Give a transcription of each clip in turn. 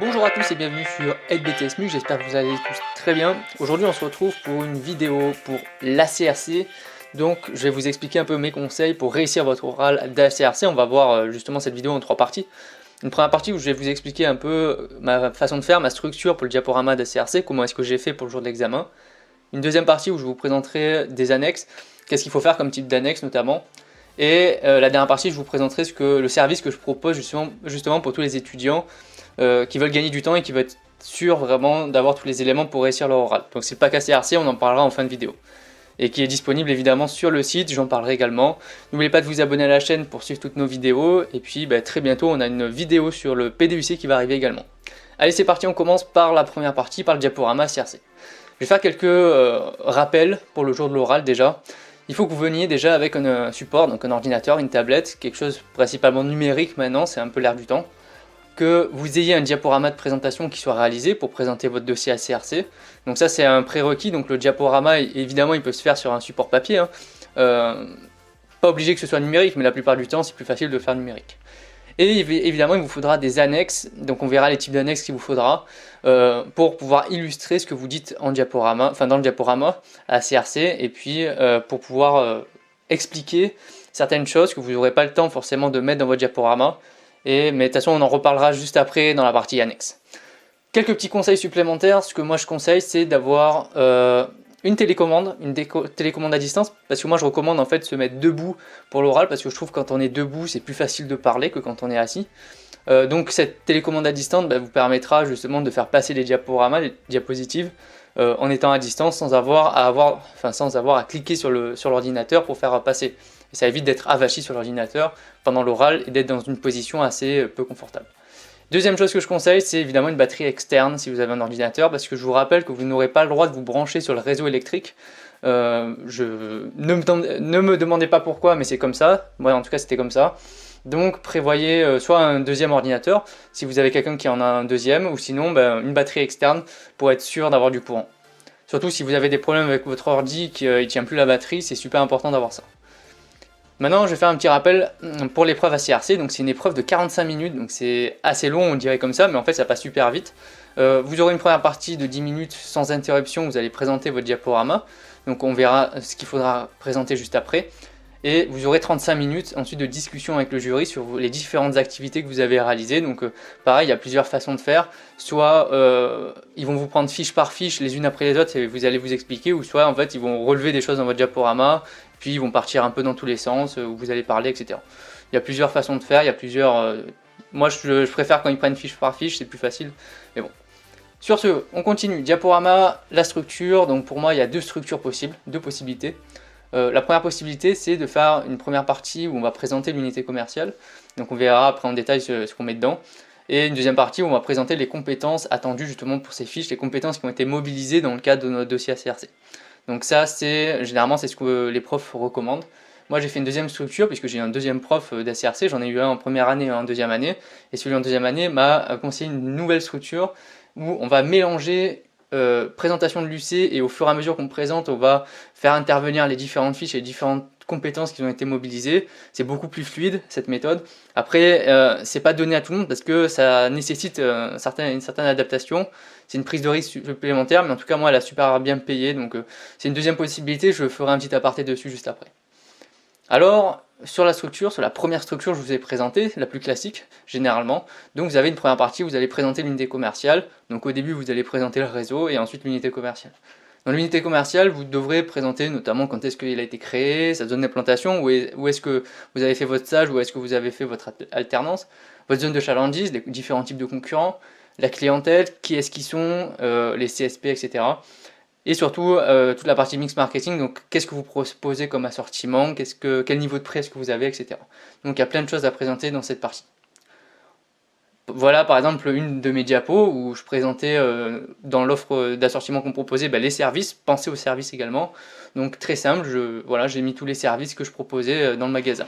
Bonjour à tous et bienvenue sur LBTSMU, j'espère que vous allez tous très bien. Aujourd'hui on se retrouve pour une vidéo pour l'ACRC. Donc je vais vous expliquer un peu mes conseils pour réussir votre oral d'ACRC. On va voir justement cette vidéo en 3 parties. Une première partie où je vais vous expliquer un peu ma façon de faire, ma structure pour le diaporama d'ACRC, comment est-ce que j'ai fait pour le jour de l'examen. Une deuxième partie où je vous présenterai des annexes, qu'est-ce qu'il faut faire comme type d'annexe notamment. Et la dernière partie, je vous présenterai le service que je propose justement pour tous les étudiants qui veulent gagner du temps et qui veulent être sûrs vraiment d'avoir tous les éléments pour réussir leur oral. Donc c'est le pack ACRC, on en parlera en fin de vidéo. Et qui est disponible évidemment sur le site, j'en parlerai également. N'oubliez pas de vous abonner à la chaîne pour suivre toutes nos vidéos. Et puis très bientôt, on a une vidéo sur le PDUC qui va arriver également. Allez, c'est parti, on commence par la première partie, par le diaporama ACRC. Je vais faire quelques rappels pour le jour de l'oral déjà. Il faut que vous veniez déjà avec un support, donc un ordinateur, une tablette, quelque chose principalement numérique maintenant, c'est un peu l'air du temps. Que vous ayez un diaporama de présentation qui soit réalisé pour présenter votre dossier ACRC. Donc ça c'est un prérequis, donc le diaporama évidemment il peut se faire sur un support papier. Pas obligé que ce soit numérique, mais la plupart du temps c'est plus facile de le faire numérique. Et évidemment il vous faudra des annexes, donc on verra les types d'annexes qu'il vous faudra pour pouvoir illustrer ce que vous dites en diaporama, enfin dans le diaporama ACRC, et puis pour pouvoir expliquer certaines choses que vous n'aurez pas le temps forcément de mettre dans votre diaporama. Mais de toute façon on en reparlera juste après dans la partie annexe. Quelques petits conseils supplémentaires, ce que moi je conseille c'est d'avoir une télécommande, télécommande à distance, parce que moi je recommande en fait de se mettre debout pour l'oral, parce que je trouve que quand on est debout c'est plus facile de parler que quand on est assis. Donc cette télécommande à distance vous permettra justement de faire passer les diaporamas, les diapositives, en étant à distance sans avoir à cliquer sur l'ordinateur pour faire passer. Et ça évite d'être avachi sur l'ordinateur pendant l'oral et d'être dans une position assez peu confortable. Deuxième chose que je conseille, c'est évidemment une batterie externe si vous avez un ordinateur, parce que je vous rappelle que vous n'aurez pas le droit de vous brancher sur le réseau électrique. Ne me demandez pas pourquoi, mais c'est comme ça. Moi en tout cas c'était comme ça. Donc prévoyez soit un deuxième ordinateur, si vous avez quelqu'un qui en a un deuxième, ou sinon une batterie externe pour être sûr d'avoir du courant. Surtout si vous avez des problèmes avec votre ordi qui ne tient plus la batterie, c'est super important d'avoir ça. Maintenant je vais faire un petit rappel pour l'épreuve ACRC, donc c'est une épreuve de 45 minutes, donc c'est assez long on dirait comme ça, mais en fait ça passe super vite. Vous aurez une première partie de 10 minutes sans interruption, vous allez présenter votre diaporama, donc on verra ce qu'il faudra présenter juste après. Et vous aurez 35 minutes ensuite de discussion avec le jury sur les différentes activités que vous avez réalisées. Donc pareil, il y a plusieurs façons de faire. Soit ils vont vous prendre fiche par fiche les unes après les autres et vous allez vous expliquer, ou soit en fait ils vont relever des choses dans votre diaporama, puis ils vont partir un peu dans tous les sens, où vous allez parler, etc. Il y a plusieurs façons de faire, il y a plusieurs... Moi je préfère quand ils prennent fiche par fiche, c'est plus facile, mais bon. Sur ce, on continue. Diaporama, la structure, donc pour moi il y a deux structures possibles, deux possibilités. La première possibilité c'est de faire une première partie où on va présenter l'unité commerciale, donc on verra après en détail ce qu'on met dedans, et une deuxième partie où on va présenter les compétences attendues justement pour ces fiches, les compétences qui ont été mobilisées dans le cadre de notre dossier ACRC. Donc ça généralement c'est ce que les profs recommandent. Moi j'ai fait une deuxième structure puisque j'ai un deuxième prof d'ACRC, j'en ai eu un en première année et un en deuxième année, et celui en deuxième année m'a conseillé une nouvelle structure où on va mélanger présentation de l'UC, et au fur et à mesure qu'on présente, on va faire intervenir les différentes fiches et les différentes compétences qui ont été mobilisées. C'est beaucoup plus fluide cette méthode. Après, c'est pas donné à tout le monde parce que ça nécessite une certaine adaptation. C'est une prise de risque supplémentaire, mais en tout cas moi elle a super bien payé, donc c'est une deuxième possibilité. Je ferai un petit aparté dessus juste après. Alors, sur la première structure je vous ai présenté, la plus classique généralement, donc vous avez une première partie où vous allez présenter l'unité commerciale, donc au début vous allez présenter le réseau et ensuite l'unité commerciale. Dans l'unité commerciale, vous devrez présenter notamment quand est-ce qu'il a été créé, sa zone d'implantation, où est-ce que vous avez fait votre stage, où est-ce que vous avez fait votre alternance, votre zone de chalandise, les différents types de concurrents, la clientèle, qui est-ce qu'ils sont, les CSP, etc. Et surtout toute la partie mix marketing, donc qu'est-ce que vous proposez comme assortiment, quel niveau de prix est-ce que vous avez, etc. Donc il y a plein de choses à présenter dans cette partie. Voilà par exemple une de mes diapos où je présentais dans l'offre d'assortiment qu'on proposait les services, pensez aux services également. Donc très simple, j'ai mis tous les services que je proposais dans le magasin.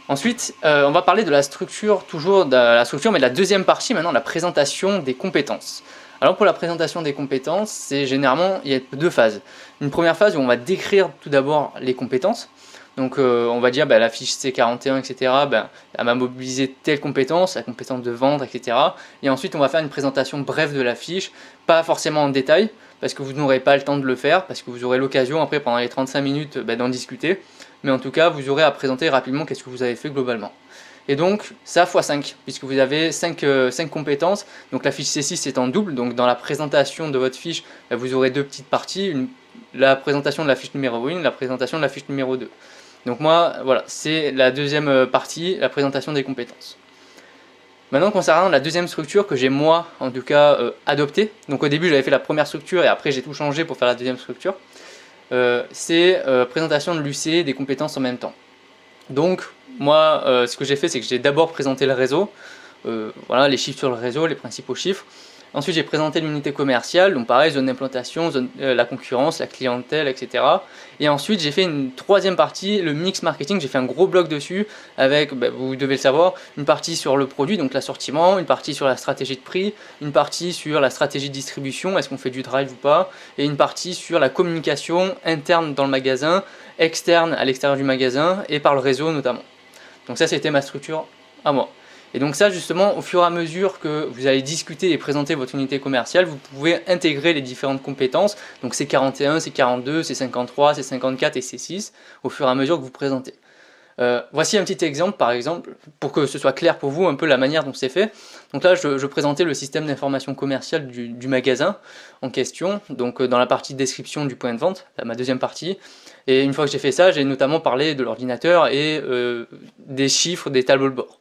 Ensuite, on va parler de la structure, toujours de la structure, mais de la deuxième partie maintenant, la présentation des compétences. Alors pour la présentation des compétences, c'est généralement, il y a deux phases. Une première phase où on va décrire tout d'abord les compétences. Donc on va dire la fiche C41, etc. Elle m'a mobilisé telle compétence, la compétence de vendre, etc. Et ensuite on va faire une présentation brève de la fiche, pas forcément en détail, parce que vous n'aurez pas le temps de le faire, parce que vous aurez l'occasion après pendant les 35 minutes d'en discuter. Mais en tout cas vous aurez à présenter rapidement qu'est-ce que vous avez fait globalement. Et donc ça x5, puisque vous avez 5 compétences, donc la fiche C6 est en double, donc dans la présentation de votre fiche, vous aurez deux petites parties, la présentation de la fiche numéro 1, la présentation de la fiche numéro 2. Donc moi, voilà, c'est la deuxième partie, la présentation des compétences. Maintenant, concernant la deuxième structure que j'ai moi, en tout cas, adoptée, donc au début j'avais fait la première structure et après j'ai tout changé pour faire la deuxième structure, c'est présentation de l'UC des compétences en même temps. Donc moi, ce que j'ai fait, c'est que j'ai d'abord présenté le réseau, voilà, les chiffres sur le réseau, les principaux chiffres. Ensuite, j'ai présenté l'unité commerciale, donc pareil, zone d'implantation, la concurrence, la clientèle, etc. Et ensuite, j'ai fait une troisième partie, le mix marketing. J'ai fait un gros bloc dessus avec, vous devez le savoir, une partie sur le produit, donc l'assortiment, une partie sur la stratégie de prix, une partie sur la stratégie de distribution, est-ce qu'on fait du drive ou pas, et une partie sur la communication interne dans le magasin, externe à l'extérieur du magasin et par le réseau notamment. Donc ça, c'était ma structure à moi. Et donc ça, justement, au fur et à mesure que vous allez discuter et présenter votre unité commerciale, vous pouvez intégrer les différentes compétences, donc C41, C42, C53, C54 et C6, au fur et à mesure que vous présentez. Voici un petit exemple, par exemple, pour que ce soit clair pour vous un peu la manière dont c'est fait. Donc là, je présentais le système d'information commerciale du magasin en question, donc dans la partie description du point de vente, ma deuxième partie. Et une fois que j'ai fait ça, j'ai notamment parlé de l'ordinateur et des chiffres, des tableaux de bord.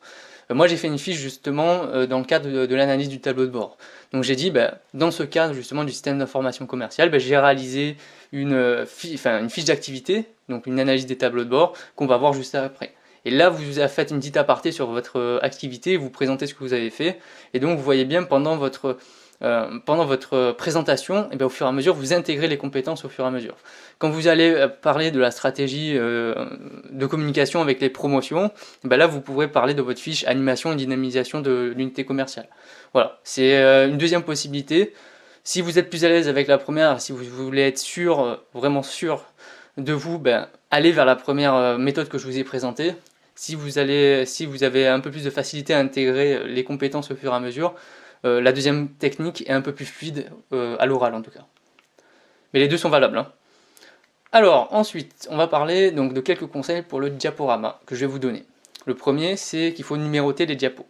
Moi j'ai fait une fiche justement dans le cadre de l'analyse du tableau de bord. Donc j'ai dit, dans ce cadre justement du système d'information commerciale, j'ai réalisé une fiche d'activité, donc une analyse des tableaux de bord qu'on va voir juste après. Et là vous faites une petite aparté sur votre activité, vous présentez ce que vous avez fait, et donc vous voyez bien pendant votre présentation, au fur et à mesure, vous intégrez les compétences au fur et à mesure. Quand vous allez parler de la stratégie de communication avec les promotions, là vous pourrez parler de votre fiche animation et dynamisation de l'unité commerciale. Voilà, c'est une deuxième possibilité. Si vous êtes plus à l'aise avec la première, si vous voulez être sûr, vraiment sûr de vous, allez vers la première méthode que je vous ai présentée. Si vous avez un peu plus de facilité à intégrer les compétences au fur et à mesure, la deuxième technique est un peu plus fluide à l'oral en tout cas. Mais les deux sont valables. Hein. Alors ensuite, on va parler donc de quelques conseils pour le diaporama que je vais vous donner. Le premier, c'est qu'il faut numéroter les diapos.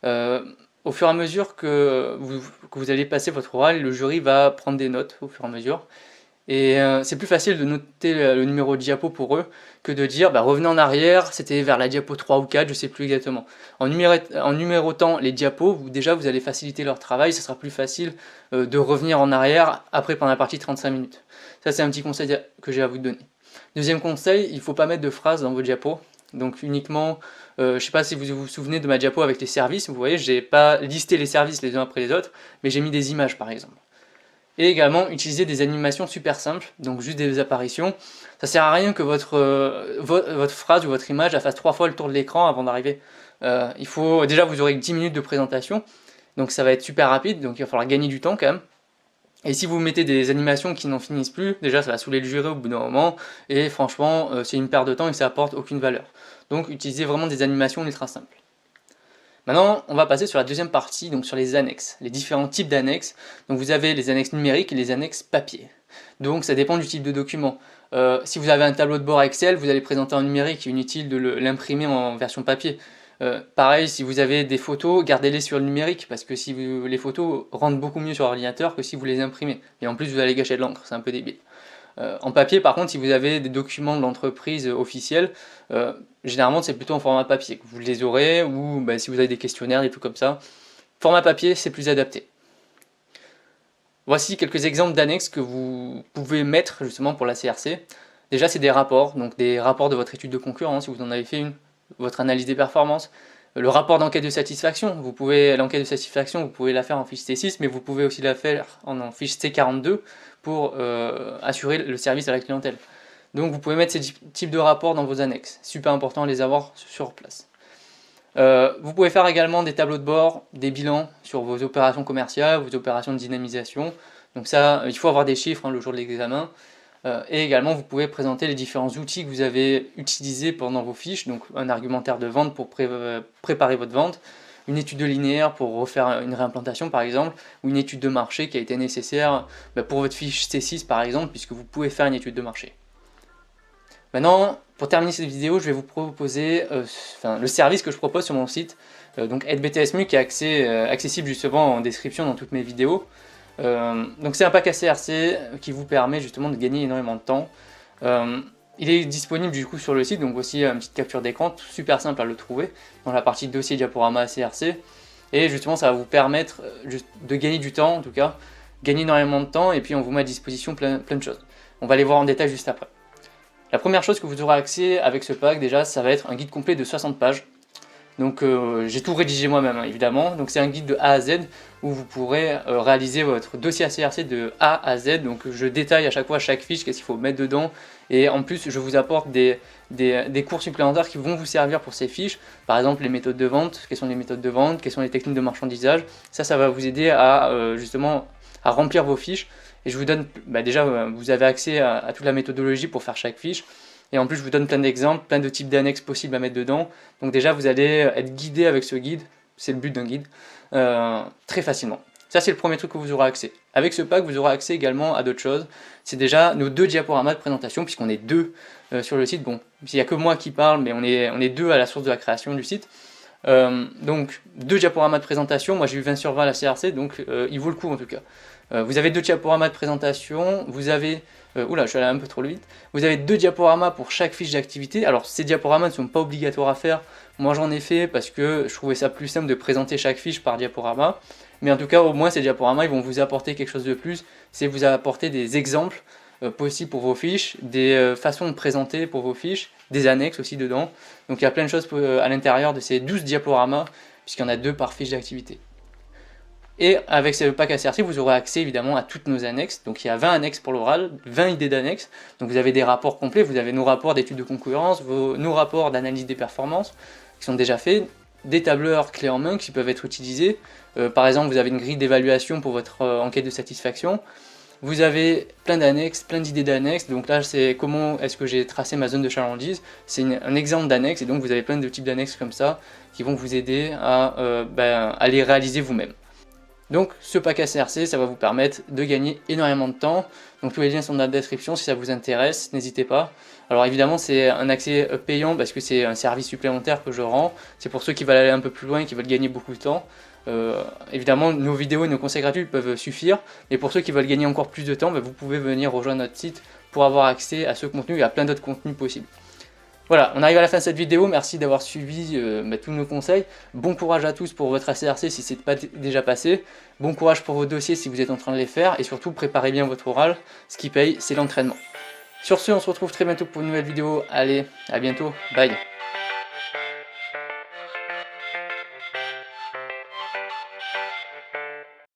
Au fur et à mesure que vous allez passer votre oral, le jury va prendre des notes au fur et à mesure. Et c'est plus facile de noter le numéro de diapo pour eux que de dire revenez en arrière, c'était vers la diapo 3 ou 4, je sais plus exactement. En numérotant les diapos, déjà vous allez faciliter leur travail, ce sera plus facile de revenir en arrière après pendant la partie 35 minutes. Ça c'est un petit conseil que j'ai à vous donner. Deuxième conseil, il ne faut pas mettre de phrases dans vos diapos. Donc uniquement, je ne sais pas si vous vous souvenez de ma diapo avec les services, vous voyez, j'ai pas listé les services les uns après les autres, mais j'ai mis des images par exemple. Et également utiliser des animations super simples, donc juste des apparitions. Ça sert à rien que votre phrase ou votre image fasse 3 fois le tour de l'écran avant d'arriver. Déjà vous aurez 10 minutes de présentation, donc ça va être super rapide, donc il va falloir gagner du temps quand même. Et si vous mettez des animations qui n'en finissent plus, déjà ça va saouler le jury au bout d'un moment, et franchement c'est une perte de temps et ça apporte aucune valeur. Donc utilisez vraiment des animations ultra simples. Maintenant, on va passer sur la deuxième partie, donc sur les annexes, les différents types d'annexes. Donc vous avez les annexes numériques et les annexes papier. Donc ça dépend du type de document. Si vous avez un tableau de bord Excel, vous allez présenter en numérique, inutile de l'imprimer en version papier. Pareil, si vous avez des photos, gardez-les sur le numérique, parce que les photos rendent beaucoup mieux sur l'ordinateur que si vous les imprimez. Et en plus, vous allez gâcher de l'encre, c'est un peu débile. En papier, par contre, si vous avez des documents de l'entreprise officiels, généralement c'est plutôt en format papier que vous les aurez, ou si vous avez des questionnaires, des trucs comme ça. Format papier, c'est plus adapté. Voici quelques exemples d'annexes que vous pouvez mettre justement pour la CRC. Déjà, c'est des rapports, donc des rapports de votre étude de concurrence, si vous en avez fait une, votre analyse des performances, le rapport d'enquête de satisfaction. L'enquête de satisfaction, vous pouvez la faire en fiche C6, mais vous pouvez aussi la faire en fiche C42 pour assurer le service à la clientèle. Donc vous pouvez mettre ces types de rapports dans vos annexes. Super important de les avoir sur place. Vous pouvez faire également des tableaux de bord, des bilans sur vos opérations commerciales, vos opérations de dynamisation. Donc ça, il faut avoir des chiffres le jour de l'examen. Et également vous pouvez présenter les différents outils que vous avez utilisés pendant vos fiches, donc un argumentaire de vente pour préparer votre vente, une étude de linéaire pour refaire une réimplantation par exemple, ou une étude de marché qui a été nécessaire pour votre fiche C6 par exemple, puisque vous pouvez faire une étude de marché. Maintenant, pour terminer cette vidéo, je vais vous proposer le service que je propose sur mon site, donc AideBTS qui est accessible justement en description dans toutes mes vidéos. Donc c'est un pack ACRC qui vous permet justement de gagner énormément de temps. Il est disponible du coup sur le site, donc aussi une petite capture d'écran, super simple à le trouver, dans la partie dossier diaporama ACRC. Et justement ça va vous permettre de gagner du temps, en tout cas, gagner énormément de temps, et puis on vous met à disposition plein de choses. On va les voir en détail juste après. La première chose que vous aurez accès avec ce pack déjà, ça va être un guide complet de 60 pages. Donc j'ai tout rédigé moi-même évidemment, donc c'est un guide de A à Z où vous pourrez réaliser votre dossier ACRC de A à Z, donc je détaille à chaque fois chaque fiche, qu'est-ce qu'il faut mettre dedans, et en plus je vous apporte des cours supplémentaires qui vont vous servir pour ces fiches, par exemple les méthodes de vente, quelles sont les méthodes de vente, quelles sont les techniques de marchandisage, ça va vous aider à justement à remplir vos fiches, et je vous donne, déjà vous avez accès à toute la méthodologie pour faire chaque fiche. Et en plus, je vous donne plein d'exemples, plein de types d'annexes possibles à mettre dedans. Donc déjà, vous allez être guidé avec ce guide, c'est le but d'un guide, très facilement. Ça, c'est le premier truc que vous aurez accès. Avec ce pack, vous aurez accès également à d'autres choses. C'est déjà nos 2 diaporamas de présentation, puisqu'on est 2 sur le site. Bon, il n'y a que moi qui parle, mais on est 2 à la source de la création du site. Donc 2 diaporamas de présentation, moi j'ai eu 20 sur 20 à la CRC, donc il vaut le coup en tout cas. Vous avez 2 diaporamas de présentation, vous avez... oula, je suis allé un peu trop vite. Vous avez 2 diaporamas pour chaque fiche d'activité. Alors ces diaporamas ne sont pas obligatoires à faire. Moi j'en ai fait parce que je trouvais ça plus simple de présenter chaque fiche par diaporama. Mais en tout cas, au moins ces diaporamas, ils vont vous apporter quelque chose de plus. C'est vous apporter des exemples possibles pour vos fiches, des façons de présenter pour vos fiches, des annexes aussi dedans. Donc il y a plein de choses à l'intérieur de ces 12 diaporamas, puisqu'il y en a 2 par fiche d'activité. Et avec ce pack ACRC, vous aurez accès évidemment à toutes nos annexes. Donc il y a 20 annexes pour l'oral, 20 idées d'annexes. Donc vous avez des rapports complets, vous avez nos rapports d'études de concurrence, nos rapports d'analyse des performances qui sont déjà faits, des tableurs clés en main qui peuvent être utilisés. Par exemple, vous avez une grille d'évaluation pour votre enquête de satisfaction. Vous avez plein d'annexes, plein d'idées d'annexes. Donc là, c'est comment est-ce que j'ai tracé ma zone de chalandise. C'est un exemple d'annexe et donc vous avez plein de types d'annexes comme ça qui vont vous aider à les réaliser vous-même. Donc ce pack ACRC, ça va vous permettre de gagner énormément de temps. Donc tous les liens sont dans la description, si ça vous intéresse, n'hésitez pas. Alors évidemment c'est un accès payant parce que c'est un service supplémentaire que je rends. C'est pour ceux qui veulent aller un peu plus loin et qui veulent gagner beaucoup de temps. Évidemment nos vidéos et nos conseils gratuits peuvent suffire. Mais pour ceux qui veulent gagner encore plus de temps, vous pouvez venir rejoindre notre site pour avoir accès à ce contenu et à plein d'autres contenus possibles. Voilà, on arrive à la fin de cette vidéo, merci d'avoir suivi tous nos conseils. Bon courage à tous pour votre ACRC si ce n'est pas déjà passé. Bon courage pour vos dossiers si vous êtes en train de les faire. Et surtout, préparez bien votre oral. Ce qui paye, c'est l'entraînement. Sur ce, on se retrouve très bientôt pour une nouvelle vidéo. Allez, à bientôt, bye.